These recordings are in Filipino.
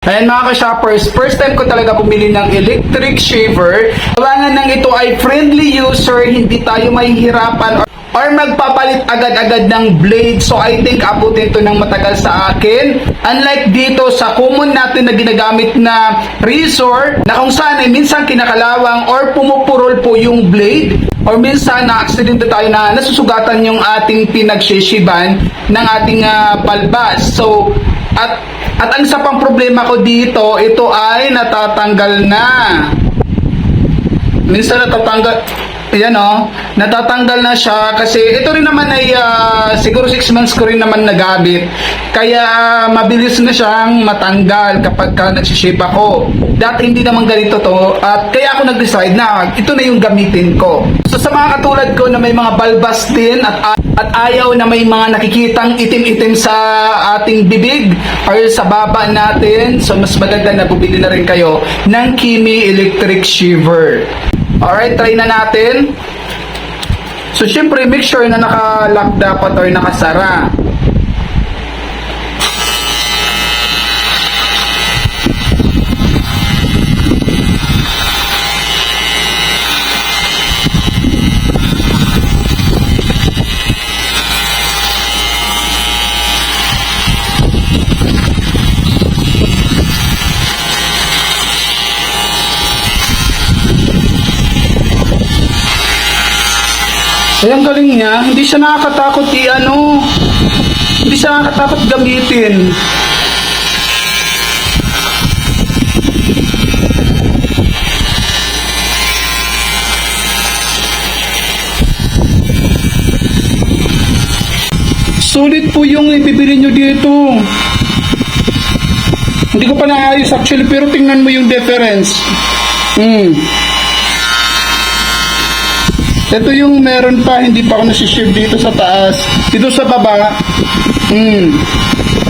Ayan mga ka-shoppers, first time ko talaga bumili ng electric shaver. Tawangan ng ito ay friendly user, hindi tayo mahihirapan or magpapalit agad-agad ng blade. So I think abutin to ng matagal sa akin. Unlike dito sa common natin na ginagamit na razor, na kung saan ay minsan kinakalawang or pumupurol po yung blade. Or minsan na-accident tayo na nasusugatan yung ating pinagshishiban ng ating balbas. So, at ang isa pang problema ko dito, ito ay natatanggal na. Minsan natatanggal na siya kasi ito rin naman ay siguro 6 months ko rin naman nagamit. Kaya mabilis na siyang matanggal kapag nagsishape ako. Dati hindi naman ganito to at kaya ako nag-decide na ito na yung gamitin ko. So sa mga katulad ko na may mga balbas din at ayaw na may mga nakikitang itim-itim sa ating bibig or sa baba natin, so mas maganda na bumili na rin kayo ng Kimi Electric Shaver. Alright, try na natin. So syempre make sure na naka-lock dapat or nakasara. Ay, ang galing niya, hindi siya nakakatakot hindi siya nakakatakot gamitin. Sulit po yung ibibili nyo dito. Hindi ko pa naayos actually, pero tingnan mo yung difference. Ito yung meron pa, hindi pa ako nasishave dito sa taas. Dito sa baba,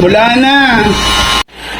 wala na.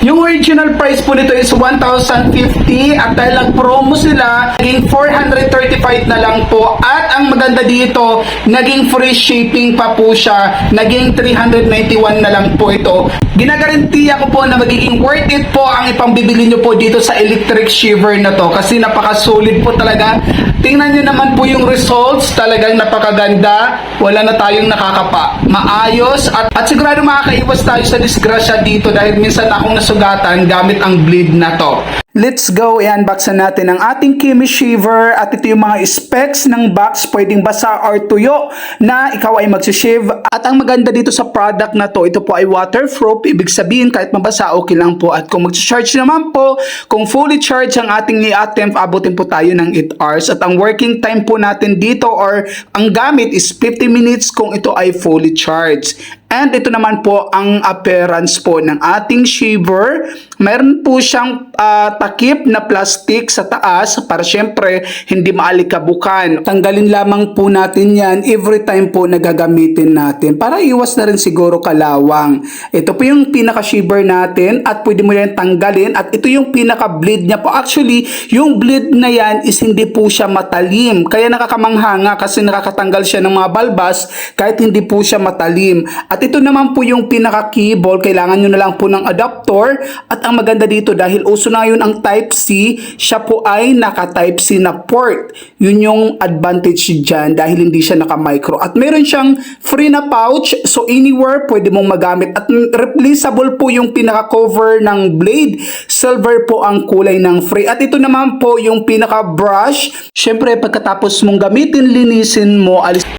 Yung original price po nito is 1,050 at dahil nag-promo sila, naging 435 na lang po. At ang maganda dito, naging free shipping pa po siya. Naging 391 na lang po ito. Ginagarantiya ko po na magiging worth it po ang ipambibili nyo po dito sa electric shaver na to. Kasi napaka-solid po talaga. Tingnan nyo naman po yung results. Talagang napakaganda. Wala na tayong nakakapa. Maayos. At sigurado makakaiwas tayo sa disgrasya dito dahil minsan akong nasugatan gamit ang blade na to. Let's go, i-unboxan natin ang ating Kimi Shaver at ito yung mga specs ng box, pwedeng basa or tuyo na ikaw ay magsishave. At ang maganda dito sa product na to, ito po ay waterproof, ibig sabihin kahit mabasa okay lang po. At kung mag-charge naman po, kung fully charge ang ating ni-attempt, abutin po tayo ng 8 hours. At ang working time po natin dito or ang gamit is 50 minutes kung ito ay fully charged. And ito naman po ang appearance po ng ating shaver. Meron po siyang takip na plastic sa taas para syempre hindi maalikabukan. Tanggalin lamang po natin yan every time po nagagamitin natin para iwas na rin siguro kalawang. Ito po yung pinaka-shaver natin at pwede mo yan tanggalin at ito yung pinaka-bleed niya po. Actually, yung bleed na yan is hindi po siya matalim. Kaya nakakamanghanga kasi nakakatanggal siya ng mga balbas kahit hindi po siya matalim. At ito naman po yung pinaka-keyboard, kailangan nyo na lang po ng adapter at ang maganda dito dahil uso na yun ang Type-C, siya po ay naka-Type-C na port. Yun yung advantage dyan dahil hindi siya naka-micro. At meron siyang free na pouch, so anywhere pwede mong magamit. At replaceable po yung pinaka-cover ng blade, silver po ang kulay ng free. At ito naman po yung pinaka-brush, syempre pagkatapos mong gamitin, linisin mo,